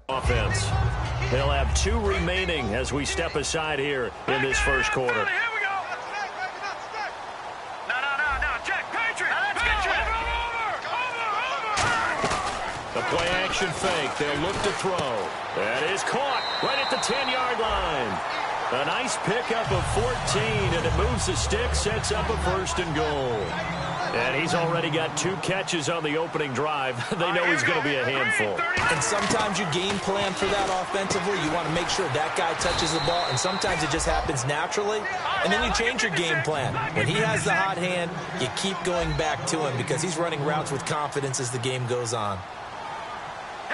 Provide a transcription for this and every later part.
Offense. They'll have 2 remaining as we step aside here in this first quarter. The play action fake. They'll look to throw. That is caught right at the 10-yard line. A nice pickup of 14, and it moves the stick, sets up a 1st and goal. And he's already got 2 catches on the opening drive. They know he's going to be a handful. And sometimes you game plan for that offensively. You want to make sure that guy touches the ball, and sometimes it just happens naturally. And then you change your game plan. When he has the hot hand, you keep going back to him because he's running routes with confidence as the game goes on.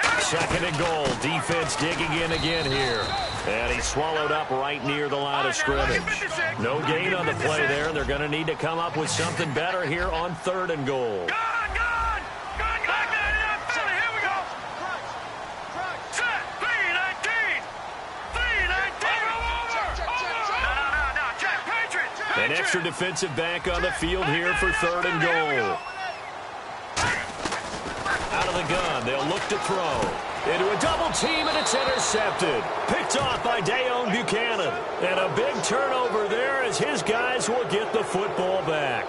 2nd and goal. Defense digging in again here. And he's swallowed up right near the line of scrimmage. No gain on the play there. They're going to need to come up with something better here on 3rd and goal. An extra defensive back on the field here for 3rd and goal. Out of the gun, they'll look to throw. Into a double team, and it's intercepted. Picked off by Dayon Buchanan. And a big turnover there as his guys will get the football back.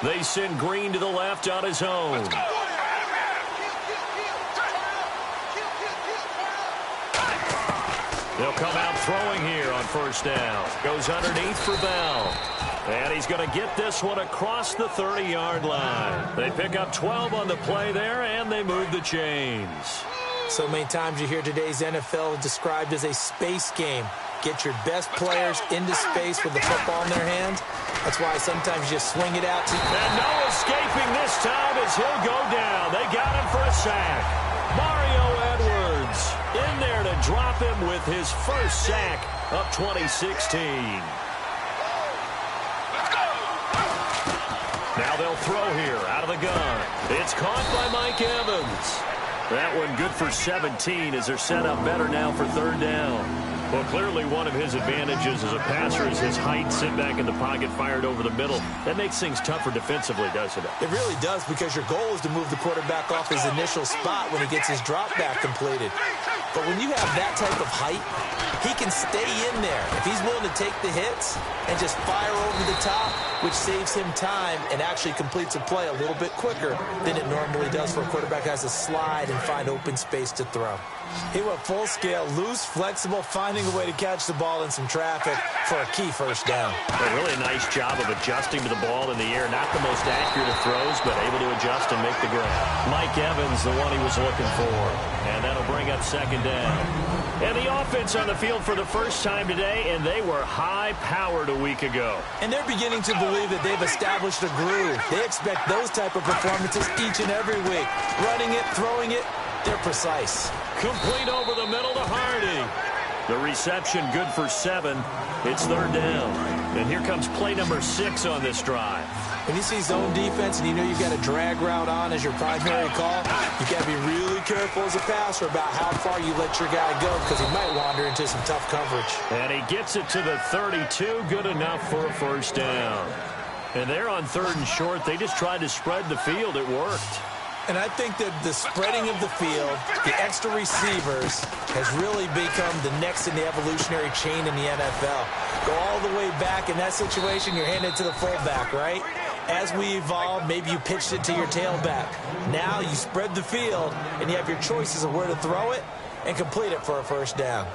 They send Green to the left on his own. They'll come out throwing here on 1st down. Goes underneath for Bell. And he's going to get this one across the 30-yard line. They pick up 12 on the play there, and they move the chains. So many times you hear today's NFL described as a space game. Get your best players into space with the football in their hands. That's why sometimes you just swing it out. And no escaping this time as he'll go down. They got him for a sack. Mario Edwards in there to drop him with his first sack of 2016. Now they'll throw here out of the gun. It's caught by Mike Evans. That one good for 17 as they're set up better now for 3rd down. Well, clearly one of his advantages as a passer is his height. Sit back in the pocket, fired over the middle. That makes things tougher defensively, doesn't it? It really does, because your goal is to move the quarterback off his initial spot when he gets his drop back completed. But when you have that type of height, he can stay in there if he's willing to take the hits and just fire over the top, which saves him time and actually completes a play a little bit quicker than it normally does for a quarterback who has to slide and find open space to throw. He went full scale, loose, flexible, finding a way to catch the ball in some traffic for a key 1st down. A really nice job of adjusting to the ball in the air. Not the most accurate of throws, but able to adjust and make the grab. Mike Evans, the one he was looking for. And that'll bring up 2nd down. And the offense on the field for the first time today, and they were high-powered a week ago. And they're beginning to believe that they've established a groove. They expect those type of performances each and every week. Running it, throwing it, they're precise. Complete over the middle to Hardy. The reception good for 7. It's 3rd down. And here comes play number 6 on this drive. When you see zone defense and you know you've got a drag route on as your primary call, you got to be really careful as a passer about how far you let your guy go, because he might wander into some tough coverage. And he gets it to the 32. Good enough for a 1st down. And they're on 3rd and short. They just tried to spread the field. It worked. And I think that the spreading of the field, the extra receivers, has really become the next in the evolutionary chain in the NFL. Go all the way back in that situation, you're handed to the fullback, right? As we evolve, maybe you pitched it to your tailback. Now you spread the field, and you have your choices of where to throw it and complete it for a 1st down.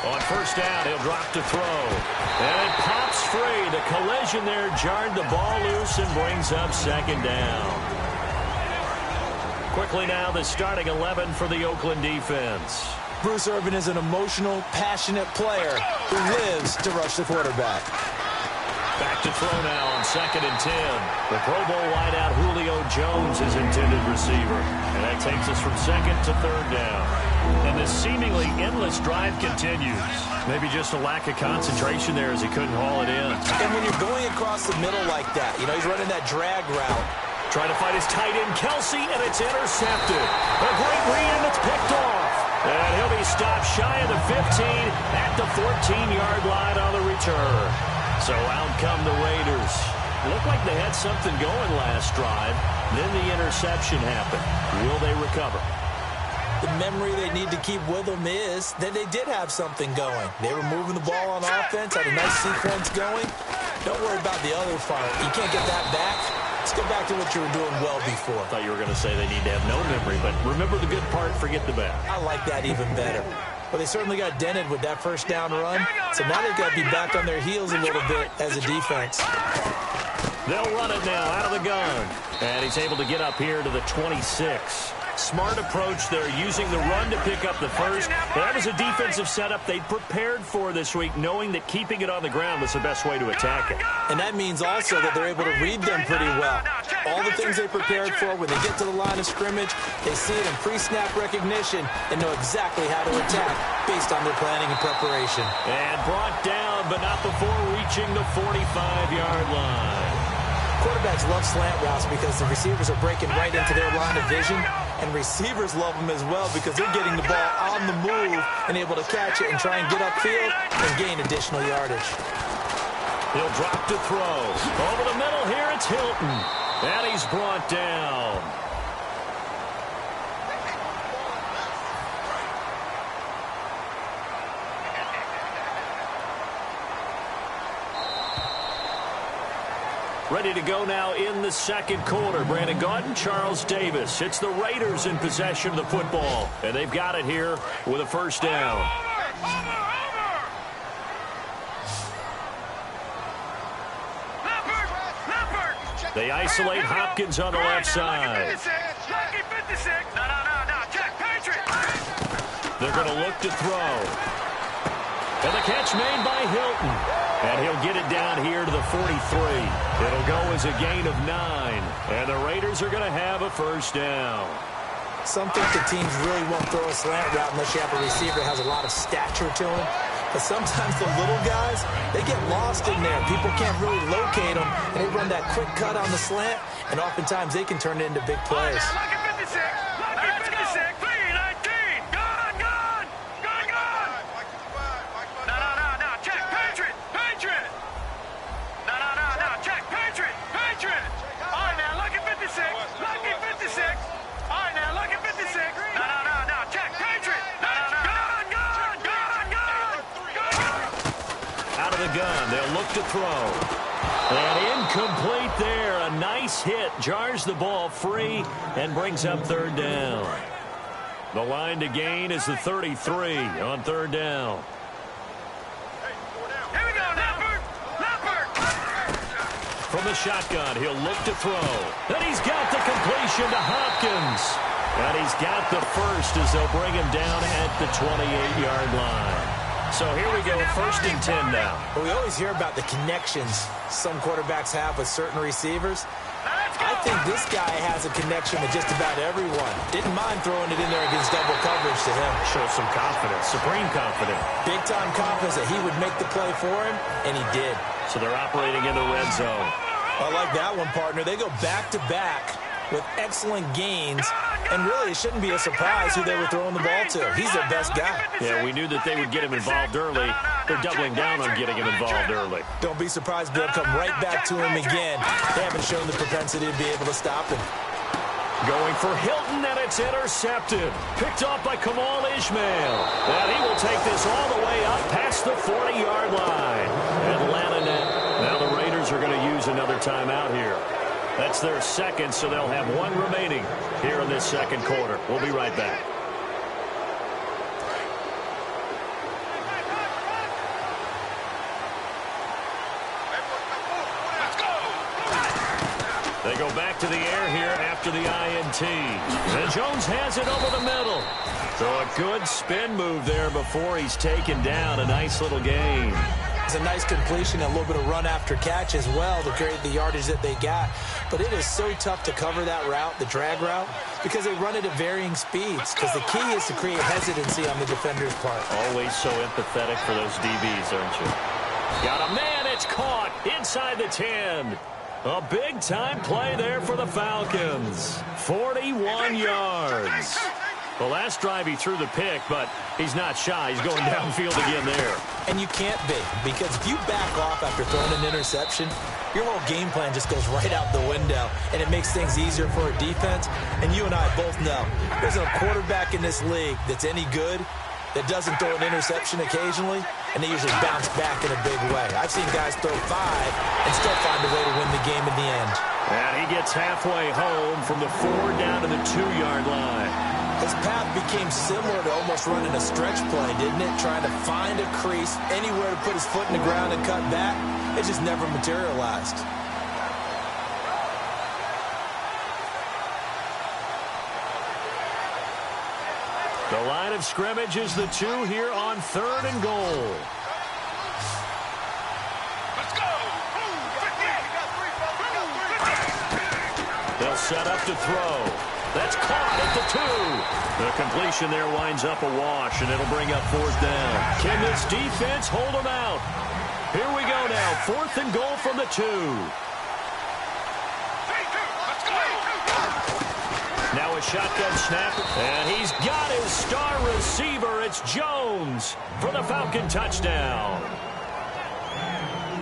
On 1st down, he'll drop to throw. And it pops free. The collision there jarred the ball loose and brings up 2nd down. Quickly now, the starting 11 for the Oakland defense. Bruce Irvin is an emotional, passionate player who lives to rush the quarterback. Back to throw now on 2nd and 10. The Pro Bowl wideout Julio Jones is intended receiver. And that takes us from 2nd to 3rd down. And this seemingly endless drive continues. Maybe just a lack of concentration there as he couldn't haul it in. And when you're going across the middle like that, you know, he's running that drag route. Trying to fight his tight end, Kelsey, and it's intercepted. A great read, and it's picked off. And he'll be stopped shy of the 15 at the 14-yard line on the return. So out come the Raiders. Looked like they had something going last drive. Then the interception happened. Will they recover? The memory they need to keep with them is that they did have something going. They were moving the ball on offense, had a nice sequence going. Don't worry about the other part. You can't get that back. Let's go back to what you were doing well before. I thought you were going to say they need to have no memory, but remember the good part, forget the bad. I like that even better. Well, they certainly got dented with that first down run, so now they've got to be back on their heels a little bit as a defense. They'll run it now out of the gun. And he's able to get up here to the 26. Smart approach there, using the run to pick up the first. That was a defensive setup they prepared for this week, knowing that keeping it on the ground was the best way to attack it. And that means also that they're able to read them pretty well. All the things they prepared for, when they get to the line of scrimmage, they see it in pre-snap recognition and know exactly how to attack based on their planning and preparation. And brought down, but not before reaching the 45-yard line. Quarterbacks love slant routes because the receivers are breaking right into their line of vision, and receivers love them as well because they're getting the ball on the move and able to catch it and try and get upfield and gain additional yardage. He'll drop to throw. Over the middle here, it's Hilton. And he's brought down. Ready to go now in the second quarter. Brandon Gaudin, Charles Davis. It's the Raiders in possession of the football. And they've got it here with a first down. They isolate Hopkins on the left side. They're going to look to throw. And the catch made by Hilton. And he'll get it down here to the 43. It'll go as a gain of 9. And the Raiders are going to have a first down. Some think the teams really won't throw a slant route unless you have a receiver that has a lot of stature to him. But sometimes the little guys, they get lost in there. People can't really locate them, and they run that quick cut on the slant, and oftentimes they can turn it into big plays. Gun. They'll look to throw. And incomplete there. A nice hit. Jars the ball free and brings up third down. The line to gain is the 33 on third down. Here we go, Leopard. From the shotgun, he'll look to throw. And he's got the completion to Hopkins. And he's got the first as they'll bring him down at the 28-yard line. So here we go, first and 10 now. Well, we always hear about the connections some quarterbacks have with certain receivers. I think this guy has a connection with just about everyone. Didn't mind throwing it in there against double coverage to him. Shows some confidence, supreme confidence. Big-time confidence that he would make the play for him, and he did. So they're operating in the red zone. I like that one, partner. They go back-to-back with excellent gains, and really it shouldn't be a surprise who they were throwing the ball to. He's their best guy. Yeah, we knew that they would get him involved early. They're doubling down on getting him involved early. Don't be surprised they'll come right back to him again. They haven't shown the propensity to be able to stop him. Going for Hilton, and it's intercepted. Picked off by Kamal Ishmael. And he will take this all the way up past the 40-yard line. Atlanta net. Now the Raiders are going to use another timeout here. That's their second, so they'll have one remaining here in this second quarter. We'll be right back. They go back to the air here after the INT. And Jones has it over the middle. So a good spin move there before he's taken down. A nice little gain. It's a nice completion, a little bit of run after catch as well to create the yardage that they got. But it is so tough to cover that route, the drag route, because they run it at varying speeds. Because the key is to create hesitancy on the defender's part. Always so empathetic for those DBs, aren't you? Got a man, it's caught inside the 10. A big-time play there for the Falcons. 41 yards. The last drive he threw the pick, but he's not shy. He's going downfield again there. And you can't be, because if you back off after throwing an interception, your whole game plan just goes right out the window, and it makes things easier for a defense. And you and I both know there's a quarterback in this league that's any good that doesn't throw an interception occasionally, and they usually bounce back in a big way. I've seen guys throw 5 and still find a way to win the game in the end. And he gets halfway home from the 4 down to the 2-yard line. His path became similar to almost running a stretch play, didn't it? Trying to find a crease, anywhere to put his foot in the ground and cut back. It just never materialized. The line of scrimmage is the 2 here on 3rd and goal. Let's go! They'll set up to throw. That's caught at the 2. The completion there winds up a wash, and it'll bring up 4th down. Can this defense hold them out? Here we go now. 4th and goal from the 2. Now a shotgun snap, and he's got his star receiver. It's Jones for the Falcon touchdown.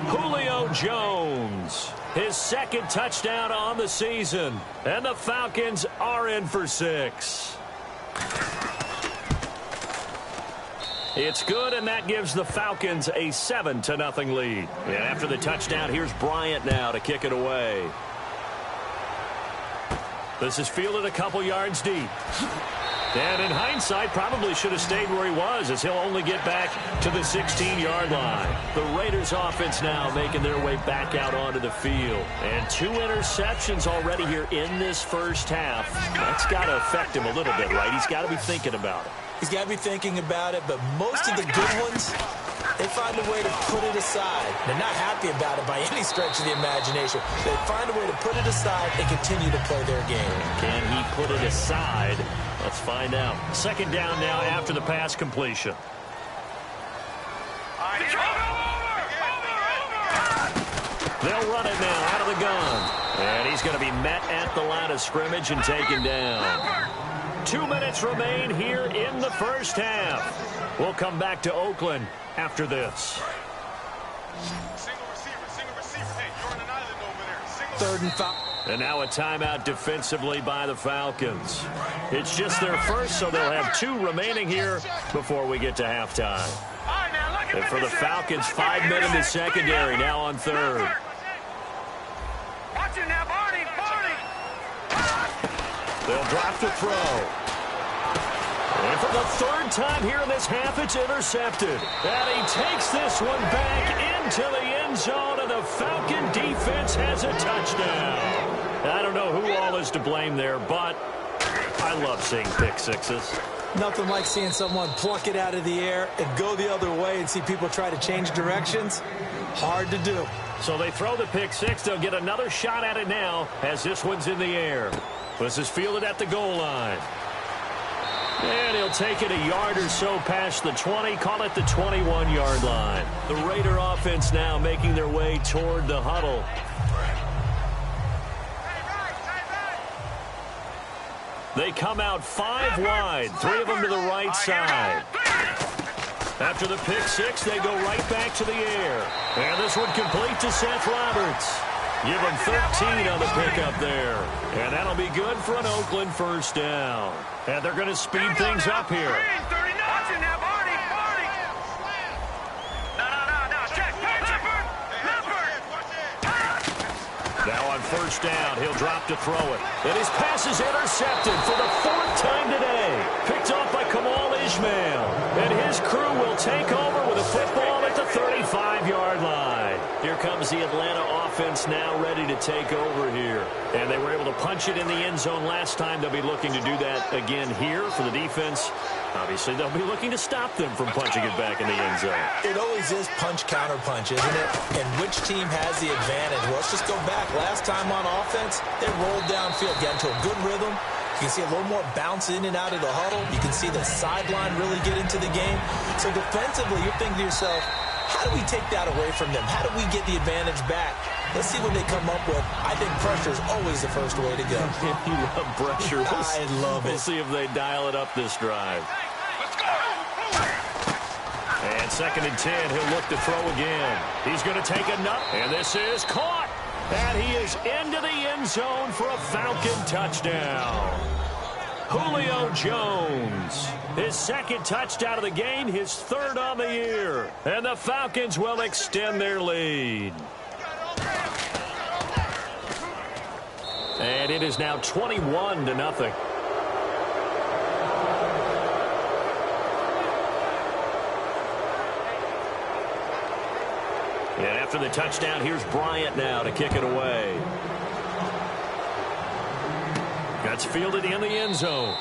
Julio Jones, his 2nd touchdown on the season, and the Falcons are in for 6. It's good, and that gives the Falcons a 7-0 lead. And after the touchdown, here's Bryant now to kick it away. This is fielded a couple yards deep. And in hindsight, probably should have stayed where he was, as he'll only get back to the 16-yard line. The Raiders offense now making their way back out onto the field. And 2 interceptions already here in this first half. That's got to affect him a little bit, right? He's got to be thinking about it. He's got to be thinking about it, but most of the good ones, they find a way to put it aside. They're not happy about it by any stretch of the imagination. They find a way to put it aside and continue to play their game. Can he put it aside? Let's find out. 2nd down now after the pass completion. They'll run it now out of the gun. And he's going to be met at the line of scrimmage and taken down. 2 minutes remain here in the first half. We'll come back to Oakland after this. Single receiver. Hey, you're on an island over there. 3rd and 5. And now a timeout defensively by the Falcons. It's just their first, so they'll have 2 remaining here before we get to halftime. And for the Falcons, 5 men in the secondary, now on 3rd. Watch it now, Barney. They'll drop to throw. And for the 3rd time here in this half, it's intercepted. And he takes this one back into the end zone, and the Falcon defense has a touchdown. I don't know who all is to blame there, but I love seeing pick sixes. Nothing like seeing someone pluck it out of the air and go the other way and see people try to change directions. Hard to do. So they throw the pick 6. They'll get another shot at it now as this one's in the air. This is fielded at the goal line. And he'll take it a yard or so past the 20, call it the 21-yard line. The Raider offense now making their way toward the huddle. They come out 5 wide, 3 of them to the right side. After the pick 6, they go right back to the air. And this one complete to Seth Roberts. Give him 13 on the pickup there. And that'll be good for an Oakland 1st down. And they're going to speed things up here. Now on 1st down, he'll drop to throw it. And his pass is intercepted for the 4th time today. Picked off by Kamal Ishmael. And his crew will take over with a football at the 35-yard line. Here comes the Atlanta offense now ready to take over here. And they were able to punch it in the end zone last time. They'll be looking to do that again here for the defense. Obviously, they'll be looking to stop them from punching it back in the end zone. It always is punch-counter-punch, isn't it? And which team has the advantage? Well, let's just go back. Last time on offense, they rolled downfield, got into a good rhythm. You can see a little more bounce in and out of the huddle. You can see the sideline really get into the game. So defensively, you're thinking to yourself, how do we take that away from them? How do we get the advantage back? Let's see what they come up with. I think pressure is always the first way to go. You love pressure. I love it. We'll see if they dial it up this drive. And 2nd and 10, he'll look to throw again. He's going to take another. And this is caught. And he is into the end zone for a Falcon touchdown. Julio Jones, his 2nd touchdown of the game, his 3rd on the year. And the Falcons will extend their lead. And it is now 21-0. And after the touchdown, here's Bryant now to kick it away. That's fielded in the end zone.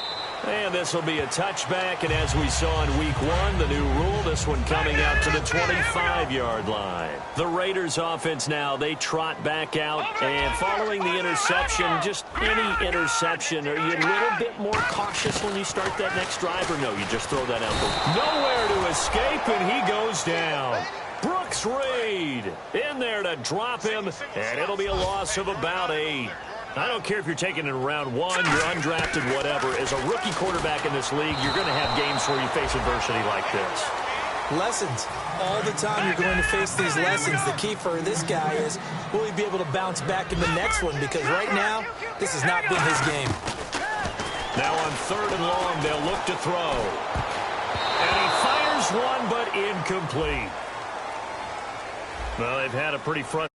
And this will be a touchback. And as we saw in Week 1, the new rule, this one coming out to the 25-yard line. The Raiders offense now, they trot back out. And following the interception, just any interception, are you a little bit more cautious when you start that next drive? Or no, you just throw that out. Nowhere to escape, and he goes down. Brooks Reed in there to drop him, and it'll be a loss of about 8. I don't care if you're taking it in round 1, you're undrafted, whatever. As a rookie quarterback in this league, you're going to have games where you face adversity like this. Lessons. All the time you're going to face these lessons. The key for this guy is, will he be able to bounce back in the next one? Because right now, this has not been his game. Now on 3rd and long, they'll look to throw. And he fires one, but incomplete. Well, they've had a pretty front.